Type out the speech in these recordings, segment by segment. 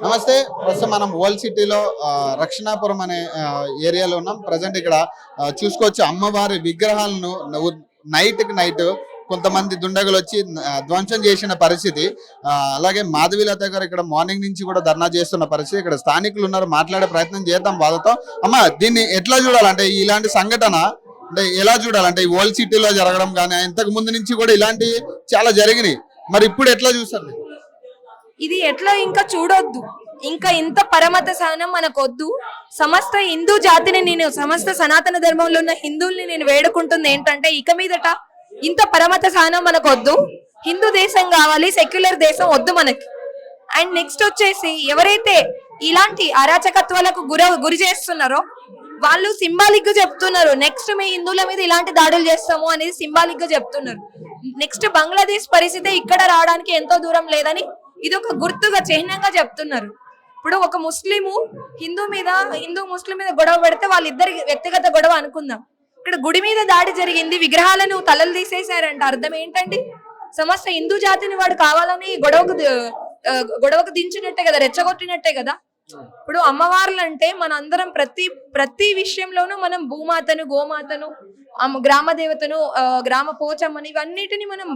నమస్తే. ప్రస్తుతం మనం ఓల్డ్ సిటీలో రక్షణాపురం అనే ఏరియాలో ఉన్నాం. ప్రజెంట్ ఇక్కడ చూసుకోవచ్చు అమ్మవారి విగ్రహాలను నైట్ కొంతమంది దుండగులు వచ్చి ధ్వంసం చేసిన పరిస్థితి. అలాగే మాధవీలత గారు ఇక్కడ మార్నింగ్ నుంచి కూడా ధర్నా చేస్తున్న పరిస్థితి. ఇక్కడ స్థానికులు ఉన్నారు, మాట్లాడే ప్రయత్నం చేద్దాం వాళ్ళతో. అమ్మ, దీన్ని ఎట్లా చూడాలంటే ఇలాంటి సంఘటన అంటే ఎలా చూడాలంటే ఈ ఓల్డ్ సిటీలో జరగడం కానీ ఇంతకు ముందు నుంచి కూడా ఇలాంటివి చాలా జరిగినాయి. మరి ఇప్పుడు ఎట్లా చూస్తారు? ఇది ఎట్లా ఇంకా చూడొద్దు, ఇంకా ఇంత పరమత సహనం మనకొద్దు. సమస్త హిందూ జాతిని నేను సమస్త సనాతన ధర్మంలో ఉన్న హిందువుల్ని నేను వేడుకుంటుంది ఏంటంటే ఇక మీదట ఇంత పరమత సహనం మనకొద్దు. హిందూ దేశం కావాలి, సెక్యులర్ దేశం వద్దు మనకి. అండ్ నెక్స్ట్ వచ్చేసి ఎవరైతే ఇలాంటి అరాచకత్వాలకు గురి చేస్తున్నారో వాళ్ళు సింబాలిక్ గా చెప్తున్నారు, నెక్స్ట్ మీ హిందువుల మీద ఇలాంటి దాడులు చేస్తాము అనేది సింబాలిక్ గా చెప్తున్నారు. నెక్స్ట్ బంగ్లాదేశ్ పరిస్థితి ఇక్కడ రావడానికి ఎంతో దూరం లేదని ఇది ఒక గుర్తుగా చిహ్నంగా చెప్తున్నారు. ఇప్పుడు ఒక హిందూ ముస్లిం మీద గొడవ పెడితే వాళ్ళిద్దరి వ్యక్తిగత గొడవ అనుకుందాం. ఇక్కడ గుడి మీద దాడి జరిగింది, విగ్రహాలను తలలు తీసేశారంట. అర్థం ఏంటండి? సమస్త హిందూ జాతిని వాడు కావాలని గొడవకు దించినట్టే కదా, రెచ్చగొట్టినట్టే కదా. ఇప్పుడు అమ్మవార్లు అంటే మన అందరం ప్రతి విషయంలోనూ మనం భూమాతను, గోమాతను, గ్రామ దేవతను, గ్రామ పోచమ్మని ఇవన్నిటిని మనం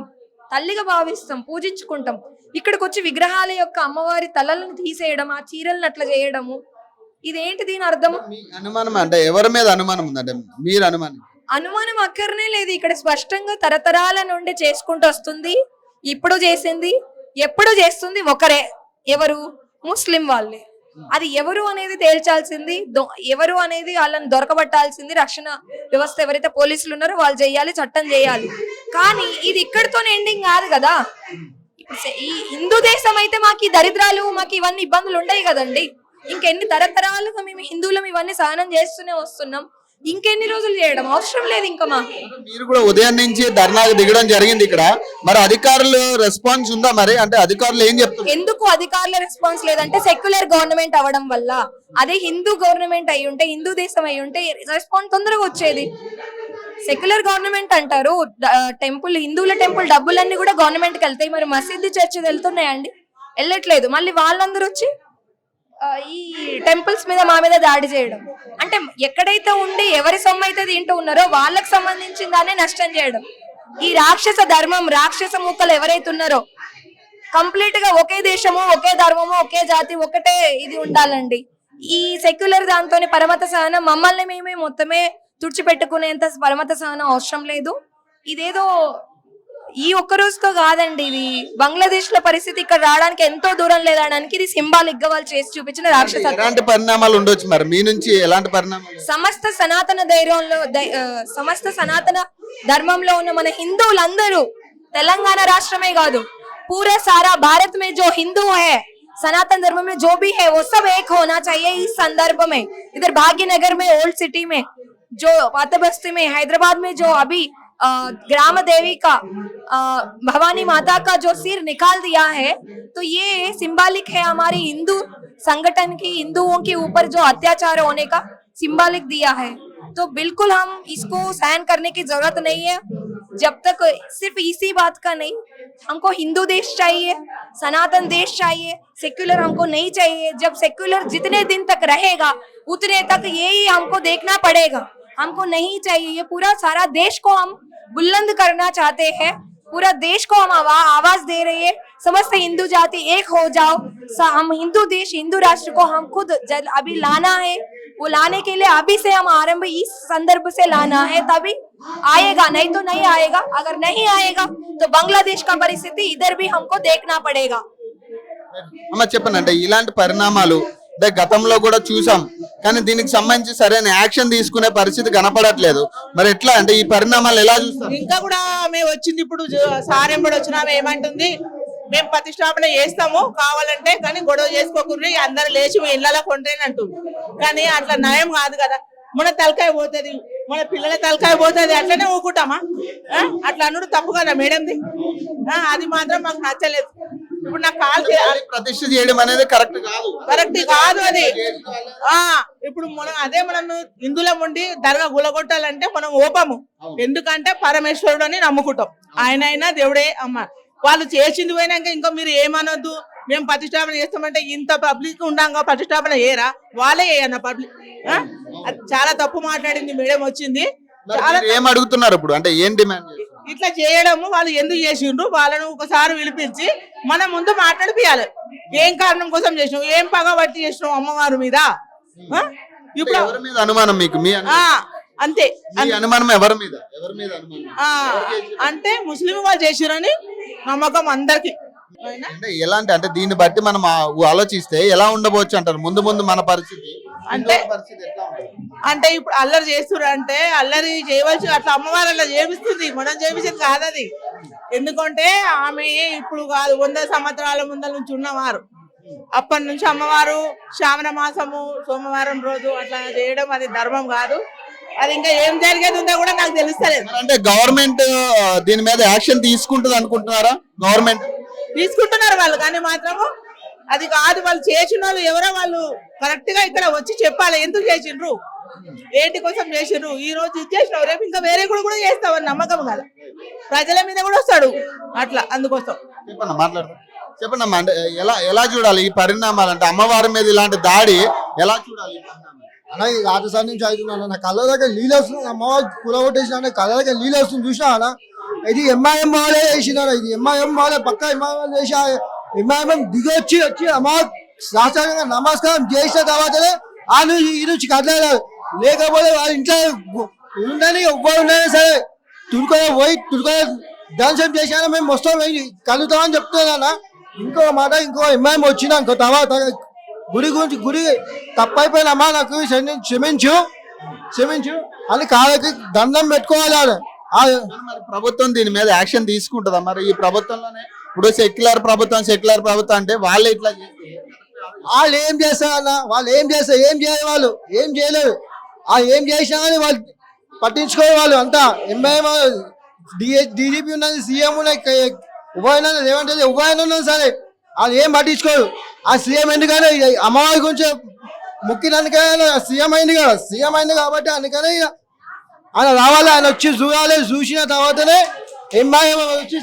తల్లిగా భావిస్తాం, పూజించుకుంటాం. ఇక్కడికి వచ్చి విగ్రహాల యొక్క అమ్మవారి తలలను తీసేయడం, ఆ చీరలను అట్లా చేయడము, ఇదేంటి దీని అర్థం? అనుమానం అంటే ఎవరి మీద అనుమానం ఉందంటే మీరు అనుమానం అక్కర్నే లేదు. ఇక్కడ స్పష్టంగా తరతరాల నుండి చేసుకుంటూ వస్తుంది. ఇప్పుడు చేసింది, ఎప్పుడు చేస్తుంది ఒకరే. ఎవరు? ముస్లిం వాళ్ళే. అది ఎవరు అనేది తేల్చాల్సింది, ఎవరు అనేది వాళ్ళని దొరకబట్టాల్సింది రక్షణ వ్యవస్థ, ఎవరైతే పోలీసులు ఉన్నారో వాళ్ళు చేయాలి, చట్టం చేయాలి. కానీ ఇది ఇక్కడితోనే ఎండింగ్ కాదు కదా. ఈ హిందూ దేశం అయితే మాకు ఈ దరిద్రాలు, మాకు ఇవన్నీ ఇబ్బందులు ఉంటాయి కదండి. ఇంకెన్ని తరతరాలుగా మేము హిందువులం ఇవన్నీ సహనం చేస్తూనే వస్తున్నాం. ఇంకెన్ని రోజులు చేయడం అవసరం లేదు. ఇంకా మాకు మీరు కూడా ఉదయం నుంచి ధర్నాకు దిగడం జరిగింది ఇక్కడ. మరి అధికారులు రెస్పాన్స్ ఉందా? మరి అంటే అధికారులు ఏం చెప్తారు? ఎందుకు అధికారుల రెస్పాన్స్ లేదంటే సెక్యులర్ గవర్నమెంట్ అవ్వడం వల్ల. అదే హిందూ గవర్నమెంట్ అయి ఉంటే, హిందూ దేశం అయి ఉంటే రెస్పాన్స్ తొందరగా వచ్చేది. సెక్యులర్ గవర్నమెంట్ అంటారు, హిందువుల టెంపుల్ డబ్బులన్నీ కూడా గవర్నమెంట్ కి వెళ్తాయి. మరి మసీదు చర్చి వెళ్తున్నాయండి? వెళ్ళట్లేదు. మళ్ళీ వాళ్ళందరూ వచ్చి ఈ టెంపుల్స్ మీద మా మీద దాడి చేయడం అంటే ఎక్కడైతే ఉండి ఎవరి సొమ్ము అయితే తింటూ ఉన్నారో వాళ్ళకి సంబంధించిన దాన్ని నష్టం చేయడం. ఈ రాక్షస ధర్మం, రాక్షస మూకలు ఎవరైతే ఉన్నారో కంప్లీట్ గా ఒకే దేశము, ఒకే ధర్మము, ఒకే జాతి, ఒకటే ఇది ఉండాలండి. ఈ సెక్యులర్ దాంతోనే పరమత సహనం, మమ్మల్ని మేమే మొత్తమే తుడిచిపెట్టుకునేంత పరమత సహనం అవసరం లేదు. ఇదేదో ఈ ఒక్క రోజుతో కాదండి, ఇది బంగ్లాదేశ్ లో పరిస్థితి ఇక్కడ రావడానికి ఎంతో దూరం లేదనడానికి ఇది సింబాలిక్ గా వాళ్ళు చేసి చూపించిన రాక్షస. ఎలాంటి పరిణామాలు ఉండొచ్చు మరి మీ నుంచి? ఎలాంటి పరిణామాలు? సమస్త సనాతన ధర్మంలో ఉన్న మన హిందువులందరూ, తెలంగాణ రాష్ట్రమే కాదు పూరా సారా భారత్ మే జో హిందూ హై, सनातन धर्म में जो भी है वो सब एक होना चाहिए. इस संदर्भ में इधर भाग्यनगर में, ओल्ड सिटी में, जो पातबस्ती में, हैदराबाद में जो अभी ग्राम देवी का भवानी माता का जो सिर निकाल दिया है, तो ये सिंबॉलिक है हमारी हिंदू संगठन की, हिंदुओं के ऊपर जो अत्याचार होने का सिंबॉलिक दिया है. तो बिल्कुल हम इसको सहन करने की जरूरत नहीं है. जब तक सिर्फ इसी बात का नहीं, हमको हिंदू देश चाहिए, सनातन देश चाहिए, सेक्युलर हमको नहीं चाहिए. जब सेक्युलर जितने दिन तक रहेगा उतने तक यही हमको देखना पड़ेगा. हमको नहीं चाहिए. ये पूरा सारा देश को हम बुलंद करना चाहते हैं, पूरा देश को हम आवाज दे रहे हैं. समस्त हिंदू जाति एक हो जाओ. हम हिंदू देश, हिंदू राष्ट्र को हम खुद अभी लाना है. वो लाने के लिए अभी से हम आरंभ इस संदर्भ से लाना है, तभी आएगा, नहीं तो नहीं आएगा. अगर नहीं आएगा तो बांग्लादेश का परिस्थिति इधर भी हमको देखना पड़ेगा. అమ్మ చెప్పండి, అంటే ఇలాంటి పరిణామాలు గతంలో కూడా చూసాం, కానీ దీనికి సంబంధించి సరైన యాక్షన్ తీసుకునే పరిస్థితి కనపడట్లేదు. మరి ఎట్లా అంటే ఈ పరిణామాలు ఎలా చూస్తారు? ఇంకా కూడా మేము వచ్చింది ఇప్పుడు సారెంబడి వచ్చినా ఏమంటుంది, మేము ప్రతిష్టాపన చేస్తాము కావాలంటే, కానీ గొడవ చేసుకోకూడదు, అందరు లేచి మీ ఇళ్ళలో కొంటేనే అంటుంది. కానీ అట్లా నయం కాదు కదా. మన తలకాయ పోతుంది, మన పిల్లల తలకాయ పోతుంది, అట్లనే ఊకుంటామా? అట్లా అనుడు తప్పు కదా మేడంది. అది మాత్రం మాకు నచ్చలేదు. ఇప్పుడు నా కాల్ ప్రతిష్ఠ చేయడం అనేది కరెక్ట్ కాదు అది. ఇప్పుడు మనం హిందువులం ఉండి దర్గా గులగొట్టాలంటే మనం ఓపము. ఎందుకంటే పరమేశ్వరుడు అని నమ్ముకుంటాం. ఆయన దేవుడే. అమ్మ వాళ్ళు చేసింది పోయినాక ఇంకా మీరు ఏమనొద్దు, మేము ప్రతిష్టాపన చేస్తామంటే ఇంత పబ్లిక్ ఉండంగా ప్రతిష్టాపన చేయరా? వాళ్ళే చేయన్న పబ్లిక్. అది చాలా తప్పు మాట్లాడింది మేడం వచ్చింది. చాలా మీరు ఏం అడుగుతున్నారు ఇప్పుడు, అంటే ఏం డిమాండ్ చేస్తున్నారు? ఇట్లా చేయడము వాళ్ళు ఎందుకు చేసిండ్రు, వాళ్ళను ఒకసారి పిలిపించి మన ముందు మాట్లాడిపియాలి. ఏం కారణం కోసం చేసినావు, ఏం పగబట్టి చేసినావు అమ్మవారి మీద? ఇప్పుడు ఎవరి మీద అనుమానం మీకు? మీ అంతే. మీ అనుమానం ఎవరి మీద అనుమానం? అంటే ముస్లిం వాళ్ళు చేసిరని నమ్మకం అందరికి. అంటే ఎలాంటి, అంటే దీన్ని బట్టి మనం ఆలోచిస్తే ఎలా ఉండబోచ్చు అంటారు ముందు ముందు మన పరిస్థితి? అంటే పరిస్థితి ఎట్లా ఉంటుంది? అంటే ఇప్పుడు అల్లరి చేస్తున్నారు అంటే అల్లరి చేయవచ్చు, అట్లా అమ్మవారు అలా చేపిస్తుంది, మనం చేపించేది కాదు అది. ఎందుకంటే ఆమె ఇప్పుడు కాదు, 100 సంవత్సరాల ముందర నుంచి ఉన్నవారు. అప్పటి నుంచి అమ్మవారు శ్రావణ మాసము సోమవారం రోజు అట్లా చేయడం అది ధర్మం కాదు. అది ఇంకా ఏం జరిగేది ఉందో కూడా నాకు తెలుస్తలేదు. అంటే గవర్నమెంట్ దీని మీద యాక్షన్ తీసుకుంటుంది అనుకుంటున్నారా? గవర్నమెంట్ తీసుకుంటున్నారు వాళ్ళు, కానీ మాత్రము అది కాదు. వాళ్ళు చేసిన వాళ్ళు ఎవరో వాళ్ళు కరెక్ట్ గా ఇక్కడ వచ్చి చెప్పాలి ఎందుకు చేసిండ్రు, ఏంటి కోసం చేసిండ్రు. ఈ రోజు ఇచ్చేసినావు, రేపు ఇంకా వేరే కూడా చేస్తావని నమ్మకం కదా, ప్రజల మీద కూడా వస్తాడు అట్లా. అందుకోసం చెప్పండి, మాట్లాడతా చెప్పండి అమ్మా. అంటే ఎలా చూడాలి ఈ పరిణామాలు? అంటే అమ్మవారి మీద ఇలాంటి దాడి ఎలా చూడాలి? అన్న ఇది రాజస్థాన్ నుంచి అవుతున్నాను, నా కళ్ళ దగ్గర నీళ్ళు వస్తుంది. అమ్మవారు కూలగొట్టేసిన కళ్ళ దగ్గర నీళ్ళు వస్తుంది చూసినా అన్న. ఇది ఎంఐఎం వాళ్ళే వేసినారు, ఇది ఎంఐఎం వాళ్ళే పక్క ఎంఐఎం చేసి ఎంఐఎం దిగొచ్చి అమ్మవారు శాస్త్రంగా నమస్కారం చేసిన తర్వాతనే ఆ నుంచి ఈ నుంచి కదలేదు. లేకపోతే వాళ్ళ ఇంట్లో ఉండని ఎవ్వరు ఉండని సరే తుడుకొని ధ్వంసం చేసినా మేము మొత్తం కలుగుతామని చెప్తున్నాను. ఇంకో మాట, ఇంకో ఎంఐఎం వచ్చినా ఇంకో తర్వాత గుడి తప్పైపోయినమ్మా నాకు క్షమించు అని కాళ్ళకి దండం పెట్టుకోవాలి. మరి ప్రభుత్వం దీని మీద యాక్షన్ తీసుకుంటుందా? మరి ఈ ప్రభుత్వంలోనే ఇప్పుడు సెక్యులర్ ప్రభుత్వం అంటే వాళ్ళు ఇట్లా చేస్తే వాళ్ళు ఏం చేస్తారు అన్న, వాళ్ళు ఏం చేస్తారు, ఏం చేయాలి, వాళ్ళు ఏం చేయలేరు. ఏం చేసినా కానీ వాళ్ళు పట్టించుకోవాలి. వాళ్ళు అంతా ఎంఐఎం డీజీపీ ఉన్నది, సీఎం ఉన్నాయి, ఉభయన ఏమంటే ఉభయన ఉన్నది సరే వాళ్ళు ఏం పట్టించుకోరు. ఆ సీఎం ఎందుకని అమ్మవారి గురించి మొక్కినందుకైనా సీఎం అయింది కాబట్టి అందుకని ఆయన రావాలి, ఆయన వచ్చి చూడాలి. చూసిన తర్వాతనే ఎంఐఎం వచ్చి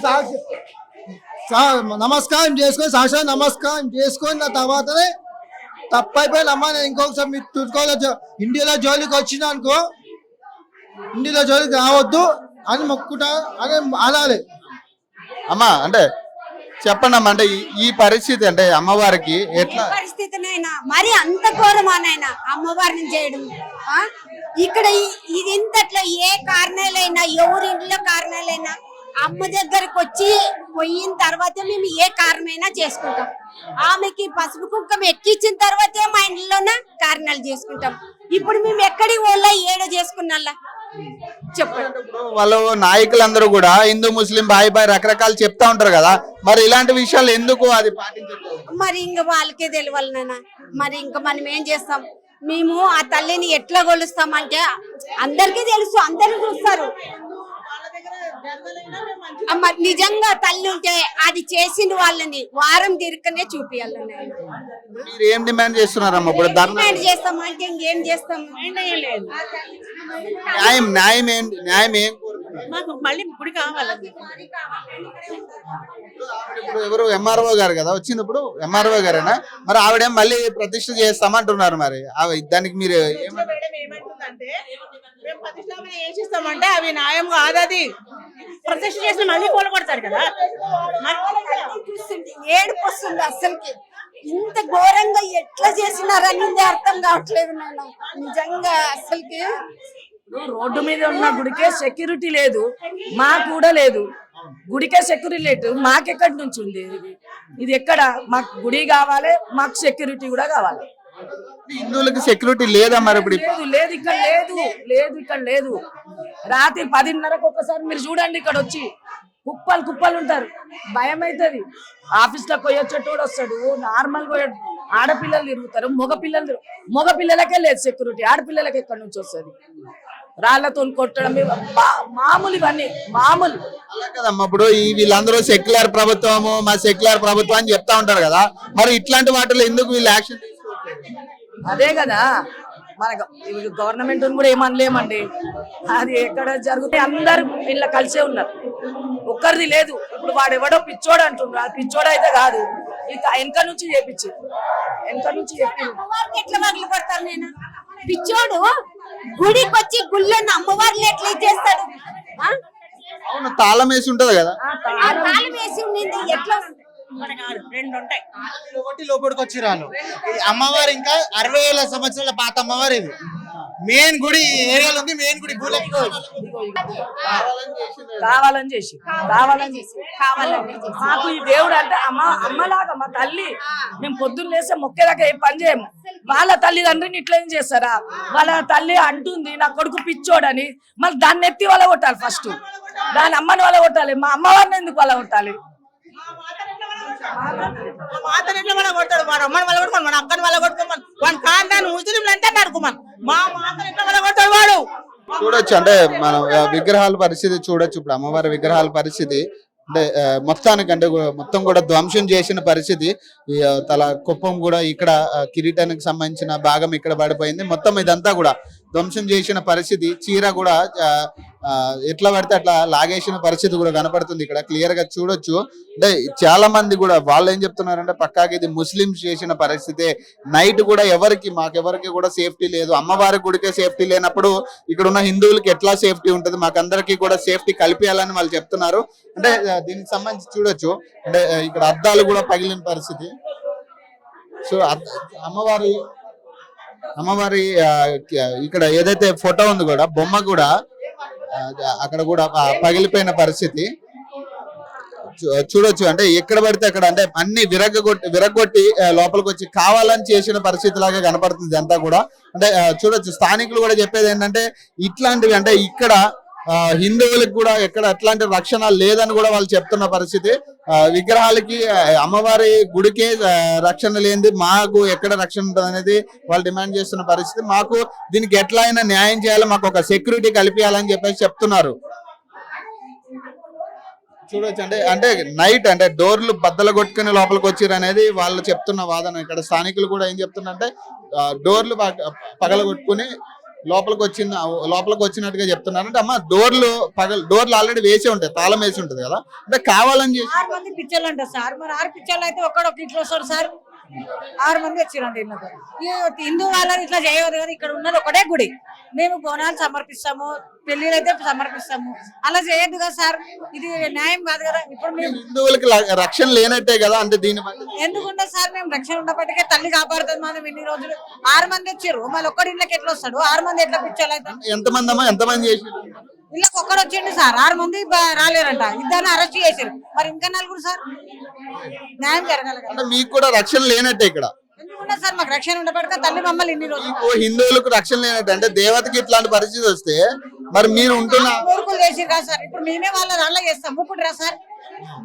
నమస్కారం చేసుకొని సాక్షాత్ నమస్కారం చేసుకొని తర్వాతనే తప్పైపోయిన అమ్మ నేను ఇంకొకసారి మీరు తుడుకోవాలి, ఇండియాలో జోలికి వచ్చినా అనుకో ఇండియాలో జోలికి రావద్దు అని మొక్కుతా అని అనాలి. అమ్మా. అంటే చెప్పండి అమ్మా, అంటే ఈ పరిస్థితి అంటే అమ్మవారికి ఎట్లా పరిస్థితినైనా మరి అంత ఘోరమానైనా అమ్మవారిని చేయడం ఇక్కడ ఇది ఇంతట్లో ఏ కారణాలైనా ఎవరి ఇంట్లో కారణాలైనా అమ్మ దగ్గరకు వచ్చి పోయిన తర్వాత మేము ఏ కారణమైనా చేసుకుంటాం. ఆమెకి పసుపు కుంకం ఎక్కించిన తర్వాతే మా ఇంట్లోనే కారణాలు చేసుకుంటాం. ఇప్పుడు మేము ఎక్కడికి వాళ్ళ ఏడ చేసుకున్నా చెప్పండి. వాళ్ళు నాయకులందరూ కూడా హిందూ ముస్లిం బాయ్ రకరకాలు చెప్తా ఉంటారు కదా, మరి ఇలాంటి విషయాలు ఎందుకు అది పాటించట్లేదు? మరి ఇంకా వాళ్ళకే తెలియాలి నాన్న. మరి ఇంకా మనం ఏం చేస్తాం? మేము ఆ తల్లిని ఎట్లా కొలుస్తామంటే అందరికీ తెలుసు, అందరూ చూస్తారు. నిజంగా తల్లి ఉంటే అది చేసిన వాళ్ళని వారం తిరగనే చూపియాలి. మీరు ఏం డిమాండ్ చేస్తున్నారమ్మా ఇప్పుడు? డిమాండ్ చేస్తామంటే ఇంకేం చేస్తాం? న్యాయం ఏం మాకు మళ్ళీ గుడి కావాలండి. ఇప్పుడు ఎవరు ఎంఆర్ఓ గారు కదా వచ్చినప్పుడు, ఎంఆర్ఓ గారేనా? మరి ఆవిడేం మళ్ళీ ప్రతిష్ఠ చేస్తామంటున్నారు, మరి దానికి మీరు ఏమంటుందంటే మేము ప్రతిష్టాపన చేసిస్తామంటే అవి న్యాయం కాదు. అది ప్రతిష్ఠ చేసిన మళ్ళీ కూలగొడతారు కదా. ఏడుపు వస్తుంది అసలుకి. ఇంత ఘోరంగా ఎట్లా చేసినారని అర్థం కావట్లేదు నేను నిజంగా అసలుకి. రోడ్డు మీద ఉన్న గుడికే సెక్యూరిటీ లేదు, మాకు కూడా లేదు. గుడికే సెక్యూరిటీ లేదు, మాకెక్కడి నుంచి ఉంది ఇది? ఎక్కడ మాకు గుడి కావాలి, మాకు సెక్యూరిటీ కూడా కావాలి. హిందువులకి సెక్యూరిటీ లేదా? మరి ఇప్పుడు లేదు ఇక్కడ లేదు. రాత్రి 10:30కు ఒకసారి మీరు చూడండి, ఇక్కడ వచ్చి కుప్పలు ఉంటారు. భయం అవుతుంది. ఆఫీస్ లో పోయొచ్చేటోడు వస్తాడు, నార్మల్ పోయాడు. ఆడపిల్లలు తిరుగుతారు, మగపిల్లలకే లేదు సెక్యూరిటీ. ఆడపిల్లలకి ఎక్కడి నుంచి వస్తుంది? రాళ్లతో కొట్టడం మామూలు, ఇవన్నీ మామూలు. అలా కదమ్మా, ఇప్పుడు వీళ్ళందరూ సెక్యులర్ ప్రభుత్వము మా సెక్యులర్ ప్రభుత్వం అని చెప్తా ఉంటారు కదా, మరి ఇట్లాంటి వాటిలో ఎందుకు వీళ్ళు యాక్షన్ తీసుకోవట్లేదు? అదే కదా, మన గవర్నమెంట్ కూడా ఏమనలేమండి. అది ఎక్కడ జరుగుతాయి, అందరు వీళ్ళ కలిసే ఉన్నారు, ఒక్కరిది లేదు. ఇప్పుడు వాడు ఎవడో పిచ్చోడు అంటున్నారు, పిచ్చోడు అయితే కాదు. వెనక నుంచి చేపించి వెనక నుంచి చెప్పి అమ్మవారికి ఎట్లా వగలు కొడతారు నేను పిచ్చోడు గుడికి వచ్చి గుళ్ళని అమ్మవారిని ఎట్లా చేస్తాడు ఆ? అవును, తాళం వేసి ఉంటది కదా. ఆ తాళం వేసి ఉండింది ఎట్లా ఒకటి లోపలికి వచ్చి రాను ఈ అమ్మవారు ఇంకా 60,000 సంవత్సరాల పాత అమ్మవారు ఇది. మెయిన్ గుడి ఏరియాలో ఉంది. మెయిన్ గుడి భూలకి కావాలని చేసి మాకు ఈ దేవుడు అంటే అమ్మలాగా మా తల్లి. మేము పొద్దున్న లేస్తే మొక్కేదాకా ఏం పని చేయము. వాళ్ళ తల్లిదండ్రిని ఇట్లా ఏం చేస్తారా? వాళ్ళ తల్లి అంటుంది నా కొడుకు పిచ్చోడని, మళ్ళీ దాన్ని ఎత్తి వాళ్ళ కొట్టాలి. ఫస్ట్ దాని అమ్మని వాళ్ళ కొట్టాలి. మా అమ్మవారిని ఎందుకు వాళ్ళ కొట్టాలి? మాతను ఎట్లా మన కొడతాడు? మన అమ్మని వల్ల కొట్టుకోమని, మన అక్కని వల్ల కొట్టుకోమని, వాడి కాందాన్ని ముస్లింలు అంటే నడుకోమని. మా మాతను ఎట్లా వల్ల కొడతాడు వాడు? చూడొచ్చు అంటే మనం విగ్రహాల పరిస్థితి చూడొచ్చు. ఇప్పుడు అమ్మవారి విగ్రహాల పరిస్థితి అంటే మొత్తానికి అంటే మొత్తం కూడా ధ్వంసం చేసిన పరిస్థితి. ఈ తల కుప్పం కూడా ఇక్కడ కిరీటానికి సంబంధించిన భాగం ఇక్కడ పడిపోయింది. మొత్తం ఇదంతా కూడా ధ్వంసం చేసిన పరిస్థితి. చీర కూడా ఎట్లా పడితే అట్లా లాగేసిన పరిస్థితి కూడా కనపడుతుంది. ఇక్కడ క్లియర్ గా చూడొచ్చు. అంటే చాలా మంది కూడా వాళ్ళు ఏం చెప్తున్నారంటే పక్కాకి ఇది ముస్లింస్ చేసిన పరిస్థితే. నైట్ కూడా మాకెవరికి కూడా సేఫ్టీ లేదు. అమ్మవారి గుడికే సేఫ్టీ లేనప్పుడు ఇక్కడ ఉన్న హిందువులకి ఎట్లా సేఫ్టీ ఉంటుంది? మాకందరికీ కూడా సేఫ్టీ కల్పించాలని వాళ్ళు చెప్తున్నారు. అంటే దీనికి సంబంధించి చూడొచ్చు. అంటే ఇక్కడ అద్దాలు కూడా పగిలిన పరిస్థితి. సో అమ్మవారి ఇక్కడ ఏదైతే ఫోటో ఉంది కూడా బొమ్మ కూడా అక్కడ కూడా పగిలిపోయిన పరిస్థితి చూడొచ్చు. అంటే ఎక్కడ పడితే అక్కడ అంటే అన్ని విరగొట్టి లోపలికి వచ్చి కావాలని చేసిన పరిస్థితి లాగా కనపడుతుంది అంతా కూడా. అంటే చూడొచ్చు. స్థానికులు కూడా చెప్పేది ఏంటంటే ఇట్లాంటివి అంటే ఇక్కడ హిందువులకు కూడా ఎక్కడ అట్లాంటి రక్షణ లేదని కూడా వాళ్ళు చెప్తున్న పరిస్థితి. విగ్రహాలకి అమ్మవారి గుడికే రక్షణ లేనిది మాకు ఎక్కడ రక్షణ ఉంటుంది అనేది వాళ్ళు డిమాండ్ చేస్తున్న పరిస్థితి. మాకు దీనికి ఎట్లా అయినా న్యాయం చేయాలి, మాకు ఒక సెక్యూరిటీ కల్పించాలని చెప్పేసి చెప్తున్నారు. చూడొచ్చు. అంటే నైట్ అంటే డోర్లు బద్దలు కొట్టుకుని లోపలికి వచ్చిర్రు అనేది వాళ్ళు చెప్తున్న వాదన. ఇక్కడ స్థానికులు కూడా ఏం చెప్తున్నారంటే డోర్లు పగలగొట్టుకుని లోపలికి వచ్చినట్టుగా చెప్తున్నారు. అంటే అమ్మ డోర్లు ఆల్రెడీ వేసే ఉంటాయి, తాళం వేసి ఉంటది కదా. అంటే కావాలని చేసి 6 మంది పిచ్చోళ్ళు అంటారు సార్. మరి 6 పిచ్చోళ్ళు అయితే ఒక్కడొక్క ఇంట్లో వస్తారు సార్. 6 మంది వచ్చిరండి ఇళ్ళకు. హిందూ వాళ్ళని ఇట్లా చేయవద్దు కదా. ఇక్కడ ఉన్నది ఒకటే గుడి. మేము బోనాలు సమర్పిస్తాము, పెళ్లిళ్ళు అయితే సమర్పిస్తాము. అలా చేయొద్దు కదా సార్. ఇది న్యాయం కాదు కదా. ఇప్పుడు మేము హిందువులకి రక్షణ లేనట్టే కదా. అంటే దీని ఎందుకుంటే సార్ మేము రక్షణ ఉన్నప్పటికే తల్లి కాపాడుతుంది. మనం ఇన్ని రోజులు 6 మంది వచ్చారు, మళ్ళీ ఒక్కడి ఇళ్ళకి ఎట్లా వస్తాడు? 6 మంది ఎట్లా పిచ్చోళ్ళు అయితే? ఎంతమంది చేసి ఇళ్ళకి ఒక్కడు వచ్చిండు సార్. 6 మంది రాలేరంట. ఇద్దరిని అరెస్ట్ చేశారు. మరి ఇంకా 4 సార్. న్యాయం జరగాలి కదా. అంటే మీకు కూడా రక్షణ లేనట్టే ఇక్కడ. ఎందుకున్నా సార్ మాకు రక్షణ ఉండబడక తల్లి మమ్మల్ని ఇన్ని రోజులు హిందువులకు రక్షణ లేనట్టు. అంటే దేవతకి ఇట్లాంటి పరిస్థితి వస్తే మరి మీరు ఉంటున్న ఊరుకులు చేసి రా సార్. ఇప్పుడు మేమే వాళ్ళ దాంట్లో చేస్తాం. ఊరుకుంటారా సార్?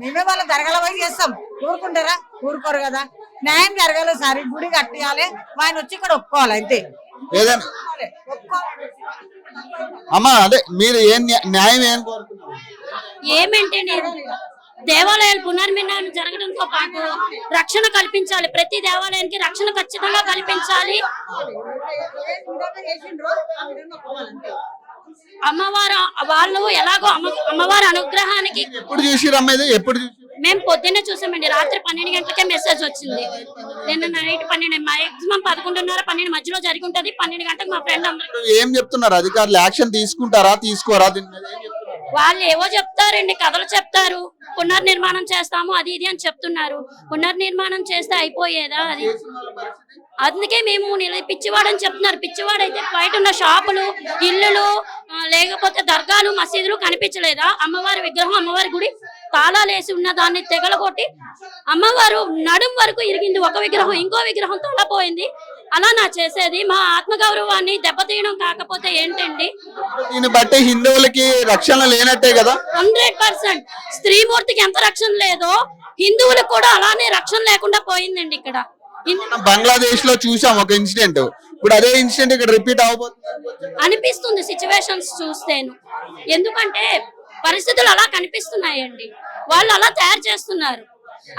మేమే వాళ్ళ దరగాల పోయి చేస్తాం. ఊరుకుంటారా? ఊరుకోరు కదా. న్యాయం జరగాలి సార్. ఈ గుడి కట్టియాలి, ఆయన వచ్చి ఇక్కడ ఒప్పుకోవాలి అంతే. ఏదైనా అమ్మా అదే మీరు న్యాయం ఏం కోరుతున్నారు? ఏమంటే దేవాలయాలు పునర్నిర్మాణం జరగడంతో పాటు రక్షణ కల్పించాలి. ప్రతి దేవాలయానికి రక్షణ ఖచ్చితంగా కల్పించాలి. అమ్మవారు వాళ్ళు ఎలాగో అమ్మవారి అనుగ్రహానికి ఎప్పుడు చూసిరమ్మా ఇది? ఎప్పుడు మేము పొద్దున్నే చూసామండి. రాత్రి 12 గంటలకే మెసేజ్ వచ్చింది. నిన్న నైట్ 12 మాక్సిమం 11:30 12 మధ్యలో జరిగి ఉంటది. 12 గంటలకు మా ఫ్రెండ్ అందరూ ఏం చెప్తున్నారు? అధికారులు యాక్షన్ తీసుకుంటారా తీసుకోరా? వాళ్ళు ఏవో చెప్తారండి, కథలు చెప్తారు. పునర్నిర్మాణం చేస్తాము అది ఇది అని చెప్తున్నారు. పునర్నిర్మాణం చేస్తే అయిపోయేదా అది? అందుకే మేము పిచ్చివాడని చెప్తున్నారు. పిచ్చివాడైతే బయట ఉన్న షాపులు, ఇల్లులు, లేకపోతే దర్గాలు, మసీదులు కనిపించలేదా? అమ్మవారి విగ్రహం, అమ్మవారి గుడి తాళాలు వేసి ఉన్న దాన్ని తెగలగొట్టి అమ్మవారు నడుం వరకు ఇరిగింది. ఒక విగ్రహం ఇంకో విగ్రహం తొలపోయింది. అలా నా చేసేది మా ఆత్మగౌరవాన్ని దెబ్బతీయడం కాకపోతే ఏంటండి? దీన్ని బట్టి హిందువులకి రక్షణ లేనట్టే కదా. 100% స్త్రీమూర్తికి ఎంత రక్షణ లేదో హిందువులకు కూడా అలానే రక్షణ లేకుండా పోయిందండి. ఇక్కడ బంగ్లాదేశ్ లో చూసాం ఒక ఇన్సిడెంట్. ఇప్పుడు అదే ఇన్సిడెంట్ ఇక్కడ రిపీట్ అవబోతుంది అనిపిస్తుంది సిచ్యువేషన్స్ చూస్తేను. ఎందుకంటే పరిస్థితులు అలా కనిపిస్తున్నాయండి. వాళ్ళు అలా తయారు చేస్తున్నారు.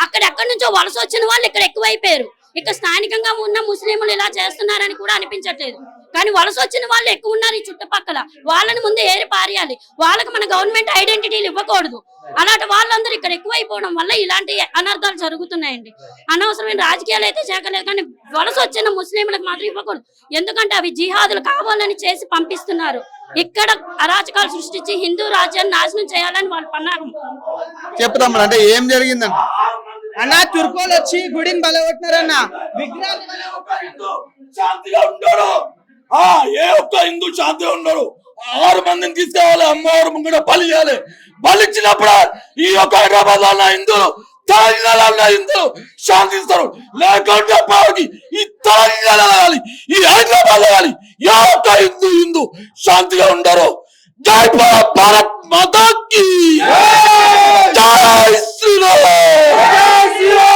అక్కడెక్కడి నుంచో వలస వచ్చిన వాళ్ళు ఇక్కడ ఎక్కువైపోయారు. ఇక్కడ స్థానికంగా ఉన్న ముస్లింలు ఇలా చేస్తున్నారని కూడా అనిపించట్లేదు. కానీ వలస వచ్చిన వాళ్ళు ఎక్కువ ఉన్నారు ఈ చుట్టుపక్కల. వాళ్ళని ముందు ఏరి పారేయాలి. వాళ్ళకి మన గవర్నమెంట్ ఐడెంటిటీలు ఇవ్వకూడదు. అలాంటి వాళ్ళందరూ ఇక్కడ ఎక్కువైపోవడం వల్ల ఇలాంటి అనర్థాలు జరుగుతున్నాయండి. అనవసరమైన రాజకీయాలు అయితే చేయలేదు, కానీ వలస వచ్చిన ముస్లింలకు మాత్రం ఇవ్వకూడదు. ఎందుకంటే అవి జిహాదులు కావాలని చేసి పంపిస్తున్నారు. ఇక్కడ అరాచకాలు సృష్టించి హిందూ రాజ్యాన్ని నాశనం చేయాలని వాళ్ళు పన్నాగం. చెప్తాం అంటే ఏం జరిగిందండి? అన్న తుర్కోలు వచ్చి గుడిని బలగొట్టినారన్న. శాంతిగా ఉండడు. ఏ ఒక్క హిందూ శాంతిగా ఉండడు. 6 మందిని తీసుకురావాలి, అమ్మవారు ముంగడ బలి చేయాలి. బలిచ్చినప్పుడు ఈ యొక్క హైదరాబాద్ లో ఉన్న హిందువులు, తెలంగాణలో ఉన్న హిందువులు శాంతిస్తారు. లేకుంటే పావుకి ఈ తెలంగాణ ఈ హైదరాబాద్ కానీ ఏ ఒక్క హిందూ శాంతిగా ఉండరు. జై భారత్ మాతాకి జై శ్రీరామ్.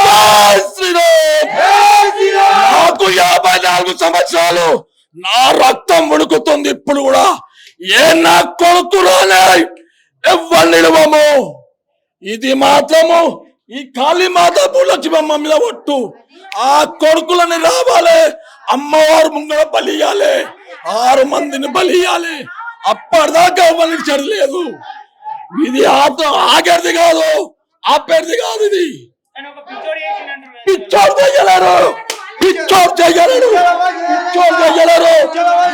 జై శ్రీరామ్. నాకు 54 సంవత్సరాలు. నా రక్తం ఉడుకుతుంది ఇప్పుడు కూడా. ఏ నా కొడుకు రాలే ఎవ్వనిడవము. ఇది మాత్రము ఈ కాళీమాత భూలక్ష్మమ్మ మీద ఒట్టు. ఆ కొడుకులని రావాలి, అమ్మవారు ముంగడ బలియాలి, 6 మందిని బలియాలి. అప్పటిదాకా ఎవరికి చడలేదు. ఇది ఆఖరిది కాదు, ఆపేది కాదు. ఇది పిచ్చోడు చేయలేరు, పిచ్చోడు చేయలేరు, పిచ్చోడు చేయలేరు.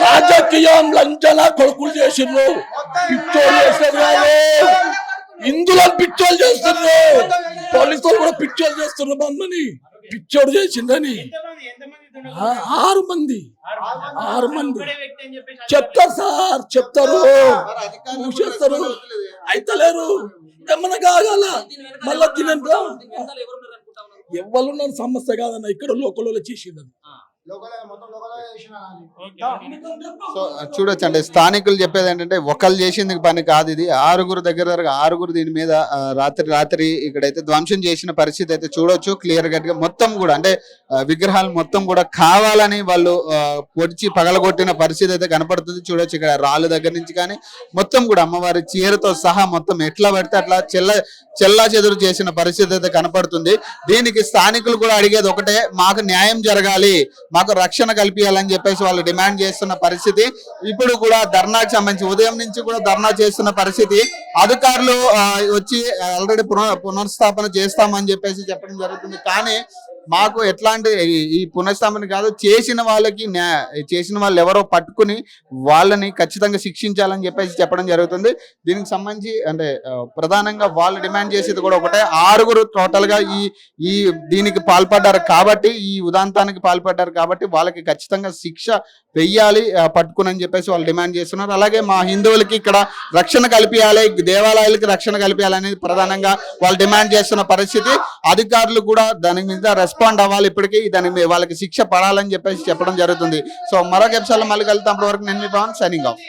రాజకీయం లంచన కొడుకులు చేసిండ్రు. పిచ్చోడు చేసేది కాదు, ఇందులో పిచ్చోలు చేస్తున్నారు. పోలీసులు కూడా పిచ్చోలు చేస్తున్నారు. మందని పిచ్చోడు చేసిందని 6 మంది చెప్తారు సార్, చెప్తారు, చేస్తారు. అయితే లేరు ఏమన్నా కాగల మళ్ళా తినంతా ఎవరు సమస్య కాదన్న. ఇక్కడ లోకల్లో చేసింది. సో చూడొచ్చు అంటే స్థానికులు చెప్పేది ఏంటంటే ఒకళ్ళు చేసింది పని కాదు ఇది. 6 దగ్గర 6 దీని మీద రాత్రి ఇక్కడైతే ధ్వంసం చేసిన పరిస్థితి అయితే చూడొచ్చు క్లియర్ కట్ గా. మొత్తం కూడా అంటే విగ్రహాలు మొత్తం కూడా కావాలని వాళ్ళు పొడిచి పగలగొట్టిన పరిస్థితి అయితే కనపడుతుంది. చూడొచ్చు ఇక్కడ రాళ్ళు దగ్గర నుంచి కానీ మొత్తం కూడా అమ్మవారి చీరతో సహా మొత్తం ఎట్లా పడితే అట్లా చెల్లా చెదురు చేసిన పరిస్థితి అయితే కనపడుతుంది. దీనికి స్థానికులు కూడా అడిగేది ఒకటే, మాకు న్యాయం జరగాలి, మాకు రక్షణ కల్పించాలని చెప్పేసి వాళ్ళు డిమాండ్ చేస్తున్న పరిస్థితి. ఇప్పుడు కూడా ధర్నాకు సంబంధించి ఉదయం నుంచి కూడా ధర్నా చేస్తున్న పరిస్థితి. అధికారులు వచ్చి ఆల్రెడీ పునర్స్థాపన చేస్తామని చెప్పేసి చెప్పడం జరుగుతుంది. కానీ మాకు ఎట్లాంటి ఈ పునఃస్థాపన కాదు, చేసిన వాళ్ళకి చేసిన వాళ్ళు ఎవరో పట్టుకుని వాళ్ళని ఖచ్చితంగా శిక్షించాలని చెప్పేసి చెప్పడం జరుగుతుంది. దీనికి సంబంధించి అంటే ప్రధానంగా వాళ్ళు డిమాండ్ చేసేది కూడా ఒకటే, 6 టోటల్ గా ఈ దీనికి పాల్పడ్డారు కాబట్టి, ఈ ఉదాంతానికి పాల్పడ్డారు కాబట్టి వాళ్ళకి ఖచ్చితంగా శిక్ష వెయ్యాలి పట్టుకుని అని చెప్పేసి వాళ్ళు డిమాండ్ చేస్తున్నారు. అలాగే మా హిందువులకి ఇక్కడ రక్షణ కల్పించాలి, దేవాలయాలకి రక్షణ కల్పించాలనేది ప్రధానంగా వాళ్ళు డిమాండ్ చేస్తున్న పరిస్థితి. అధికారులు కూడా దాని మీద రెస్పాండ్ అవ్వాలి, ఇప్పటికీ దాని మీద వాళ్ళకి శిక్ష పడాలని చెప్పేసి చెప్పడం జరుగుతుంది. సో మరొక ఎపిసోడ్ మళ్ళీ కలుద్దాం. అప్పటి వరకు నేను మీ పవన్ సైనింగ్ ఆఫ్.